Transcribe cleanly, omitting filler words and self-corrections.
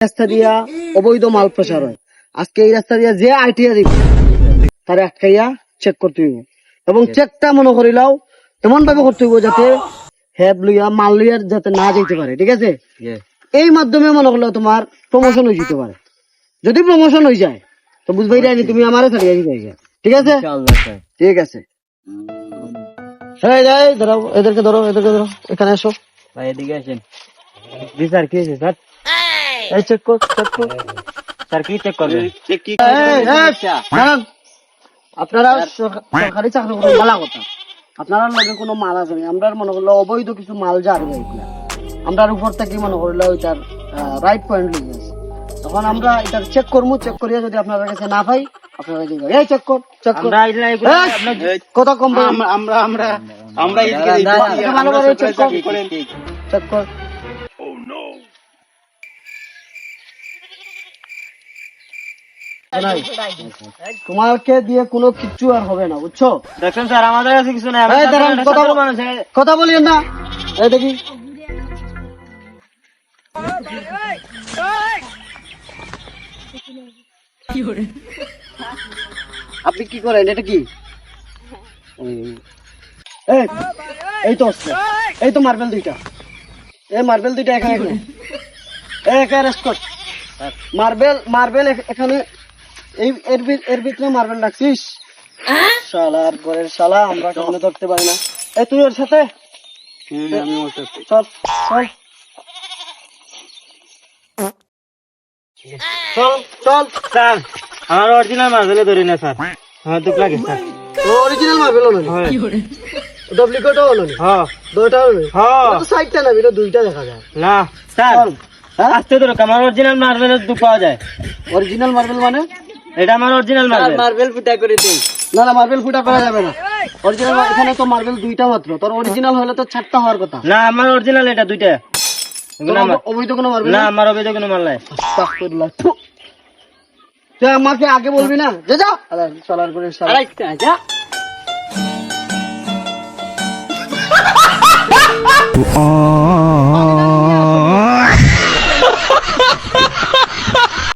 রাস্তা দিয়া অবৈধ মাল প্রচার হয়। আজকে এই রাস্তা দিয়া যে আইটিয়া দিবে তারে আটকাইয়া চেক করতে হইব এবং চেকটা মনে করিলাও এমন ভাবে করতে হইব যাতে হ্যাব লইয়া মাল লইয়া যাতে না যেতে পারে, ঠিক আছে? এই মাধ্যমে মনে করলে তোমার প্রমোশন হয়ে যেতে পারে। যদি প্রমোশন হয়ে যায় তো বুঝবাই রাইনি তুমি আমারে ছাড়িয়ে দিতে, ঠিক আছে? ঠিক আছে, ধরো এদেরকে ধরো, এখানে এসো ভাই, এদিকে আসেন। জি স্যার, কি হয়েছে স্যার? এই চেক কর স্যার কি চেক করবেন? আপনারা সরকারি চাকরি করেন, ভালো কথা। আপনারা লগে কোনো মাল আছে না, আমরা মনে করলো অবৈধ কিছু মাল যাবে আমরা উপর থেকে মনে করলো ওইটার রাইট পয়েন্ট লিখে আছে। তখন আমরা এটা চেক করবো, চেক করিয়া যদি আপনার কাছে না পাই আপনারা এই চেক কর কথা কম চেক কর। তোমাকে দিয়ে কোনো কিছু আর হবে না, বুঝছো? দেখেন স্যার, আমাদের কাছে কিছু নাই। কথা বলিয়েন না। এই দেখি আপনি কি করেন? এটা কি? এই তো এই তো মার্বেল দুইটা, এই মার্বেল দুইটা এখানে অ্যারেস্ট কর। মার্বেল এখানে এর ভিতরে মার্বেল রাখছিস? শালার ঘরের শালা, আমরা কখনো ধরতে পারি না। এই তুই ওর সাথে চল চল চল চল। স্যার, আমার অরিজিনাল মার্বেলে ধরি না স্যার, আমার দুঃখ লাগে স্যার। অরিজিনাল মার্বেল হলো না, ডুপ্লিকেটও হলো না। হ্যাঁ, দুইটা হলো। হ্যাঁ, তো সাইডটা না, এটা দুইটা দেখা যায় না স্যার। আস্তে ধরো, আমার অরিজিনাল মার্বেলের দুঃখ পাওয়া যায়। অরিজিনাল মার্বেল মানে এটা আমার অরিজিনাল মার্বেল ফুটা করে দেই। না, মার্বেল ফুটা করা যাবে না। অরিজিনাল এখানে তো মার্বেল দুইটা মাত্র, তোর অরিজিনাল হলে তো 4টা হওয়ার কথা। না, আমার অরিজিনাল এটা দুইটা। অবৈধ কোনো মার্বেল না, আমার অবৈধ কোনো মাল নাই। তুই আমাকে আগে বলবি না? যা চলার করে যা